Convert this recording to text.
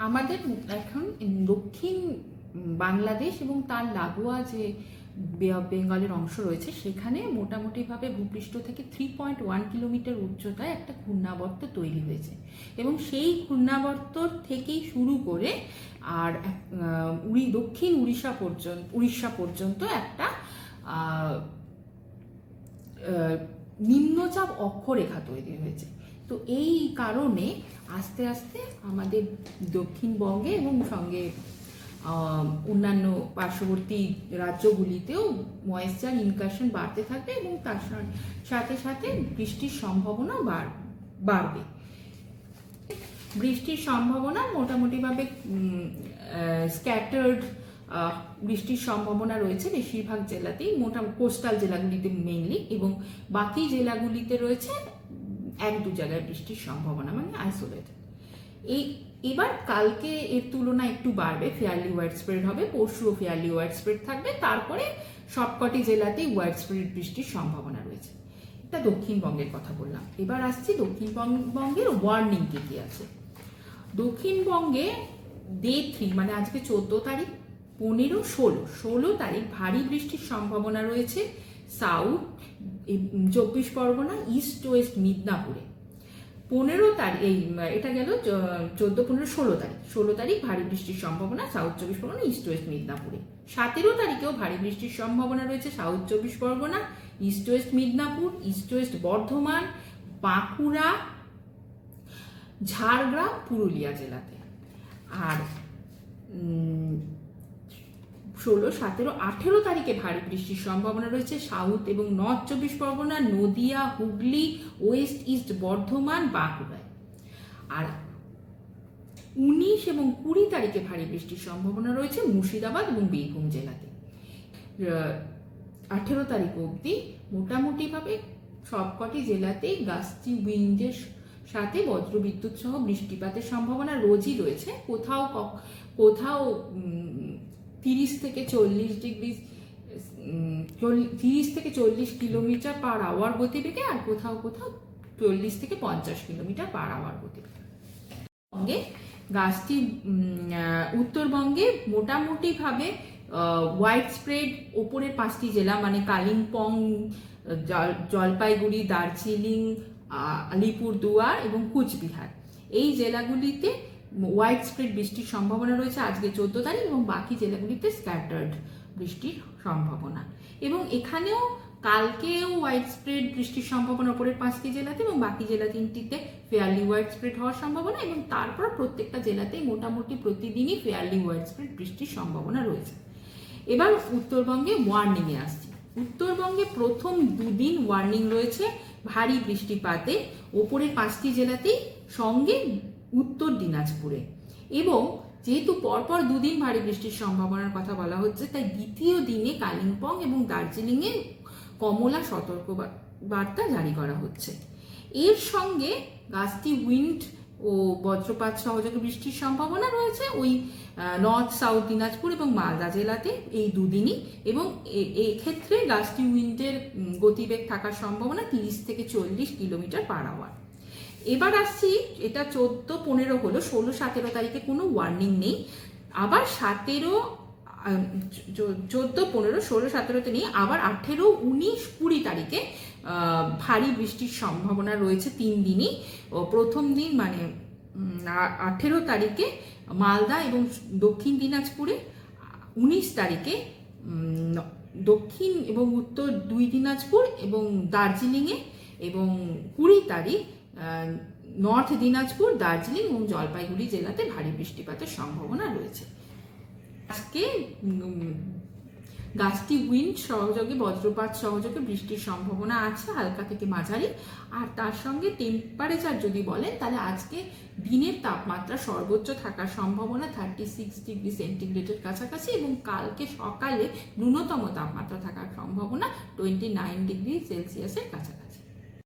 আমাদের এখন দক্ষিণ বাংলাদেশ এবং তার লাগোয়া যে বে অফ বেঙ্গলের অংশ রয়েছে সেখানে মোটামুটিভাবে ভূপৃষ্ঠ থেকে 3.1 কিলোমিটার উচ্চতায় একটা ঘূর্ণাবর্ত তৈরি হয়েছে এবং সেই ঘূর্ণাবর্ত থেকেই শুরু করে আর দক্ষিণ উড়িষ্যা পর্যন্ত একটা নিম্নচাপ অক্ষরেখা তৈরি হয়েছে। তো এই কারণে আস্তে আস্তে আমাদের দক্ষিণবঙ্গে এবং সঙ্গে অন্যান্য পার্শ্ববর্তী রাজ্যগুলিতেও ময়েশ্চার ইনকারশন বাড়তে থাকবে এবং তার সাথে সাথে বৃষ্টির সম্ভাবনা বাড়বে। বৃষ্টির সম্ভাবনা মোটামুটিভাবে স্ক্যাটার্ড বৃষ্টির সম্ভাবনা রয়েছে বেশিরভাগ জেলাতেই, কোস্টাল জেলাগুলিতে মেইনলি, এবং বাকি জেলাগুলিতে রয়েছে এক দু জায়গায় বৃষ্টির সম্ভাবনা, মানে আইসোলেটেড। এবার কালকে এর তুলনায় একটু বাড়বে, ফেয়ারলি ওয়াইড স্প্রেড হবে, পরশুও ফেয়ারলি ওয়াইড স্প্রেড থাকবে, তারপরে সবকটি জেলাতেই ওয়াইড স্প্রেড বৃষ্টির সম্ভাবনা রয়েছে। এটা দক্ষিণবঙ্গের কথা বললাম। এবার আসছি দক্ষিণবঙ্গের ওয়ার্নিং কি আছে। দক্ষিণবঙ্গে ডে 3 মানে আজকে 14 তারিখ, 15, 16 তারিখ ভারী বৃষ্টির সম্ভাবনা রয়েছে সাউথ 24 পরগনা, ইস্ট ওয়েস্ট মিদনাপুরে। 15 তারিখ, এটা গেল 14, 15, 16 তারিখ ভারী বৃষ্টির সম্ভাবনা সাউথ 24 পরগনা, ইস্ট ওয়েস্ট মিদনাপুরে। 17 তারিখেও ভারী বৃষ্টির সম্ভাবনা রয়েছে south 24 Pargana, east West Midnapore, east West Bardhaman, Bankura, Jhargram, Purulia জেলাতে। আর 16, 17, 18 তারিখে ভারী বৃষ্টির সম্ভাবনা রয়েছে সাউথ এবং north 24 Pargana, Nadia, Hooghly, West east Bardhaman, বাঁকুড়ায়। আর 19 এবং 20 তারিখে ভারী বৃষ্টির সম্ভাবনা রয়েছে মুর্শিদাবাদ এবং বীরভূম জেলাতে। 18 তারিখ অবধি মোটামুটিভাবে সবকটি জেলাতেই গাস্টি উইন্ডের সাথে বজ্রবিদ্যুৎ সহ বৃষ্টিপাতের সম্ভাবনা রোজই রয়েছে। কোথাও 30 থেকে 40 কিলোমিটার পার আওয়ার গতিবেগে, আর কোথাও 40 থেকে 50 কিলোমিটার পার আওয়ার গতিবেগে। গাছটি উত্তরবঙ্গে মোটামুটিভাবে ওয়াইড স্প্রেড ওপরের 5টি জেলা মানে কালিম্পং, জলপাইগুড়ি, দার্জিলিং, আলিপুরদুয়ার এবং কুচবিহার, এই জেলাগুলিতে ওয়াইড স্প্রেড বৃষ্টির সম্ভাবনা রয়েছে আজকে 14 তারিখ, এবং বাকি জেলাগুলিতে স্ক্যাটার্ড বৃষ্টির সম্ভাবনা। এবং এখানেও কালকেও ওয়াইড স্প্রেড বৃষ্টির সম্ভাবনা উপরের 5টি জেলাতে এবং বাকি জেলা 3টিতে ফেয়ারলি ওয়াইড স্প্রেড হওয়ার সম্ভাবনা, এবং তারপর প্রত্যেকটা জেলাতেই মোটামুটি প্রতিদিনই ফেয়ারলি ওয়াইড স্প্রেড বৃষ্টির সম্ভাবনা রয়েছে। এবার উত্তরবঙ্গে ওয়ার্নিংয়ে আসছি। উত্তরবঙ্গে প্রথম 2 দিন ওয়ার্নিং রয়েছে ভারী বৃষ্টিপাতে ওপরের 5টি জেলাতেই, সঙ্গে উত্তর দিনাজপুরে। এবং যেহেতু পরপর 2 দিন ভারী বৃষ্টির সম্ভাবনার কথা বলা হচ্ছে, তাই দ্বিতীয় দিনে কালিম্পং এবং দার্জিলিংয়ে কমলা সতর্ক বার্তা জারি করা হচ্ছে। এর সঙ্গে গাস্টি উইন্ড ও বজ্রপাত সহযোগে বৃষ্টির সম্ভাবনা রয়েছে ওই নর্থ সাউথ দিনাজপুর এবং মালদা জেলাতে এই 2 দিনই, এবং এক্ষেত্রে গাস্টি উইন্ডের গতিবেগ থাকার সম্ভাবনা 30 থেকে 40 কিলোমিটার পার আওয়ার। এবার আসছি, এটা 14, 15 হলো, 16, 17 তারিখে কোনো ওয়ার্নিং নেই। আবার 17, 14, 15, 16, 17তে নেই। আবার 18, 19, 20 তারিখে ভারী বৃষ্টির সম্ভাবনা রয়েছে 3 দিনই। প্রথম দিন মানে 18 তারিখে মালদা এবং দক্ষিণ দিনাজপুরে, 19 তারিখে দক্ষিণ এবং উত্তর 2 দিনাজপুর এবং দার্জিলিংয়ে, এবং 20 তারিখ নর্থ দিনাজপুর, দার্জিলিং এবং জলপাইগুড়ি জেলাতে ভারী বৃষ্টিপাতের সম্ভাবনা রয়েছে। আজকে গাস্টি উইন্ড সহযোগে বজ্রপাত সহযোগে বৃষ্টির সম্ভাবনা আছে হালকা থেকে মাঝারি। আর তার সঙ্গে টেম্পারেচার যদি বলেন তাহলে আজকে দিনের তাপমাত্রা সর্বোচ্চ থাকার সম্ভাবনা 36 ডিগ্রি সেন্টিগ্রেডের কাছাকাছি, এবং কালকে সকালে ন্যূনতম তাপমাত্রা থাকার সম্ভাবনা 29 ডিগ্রি সেলসিয়াসের কাছাকাছি।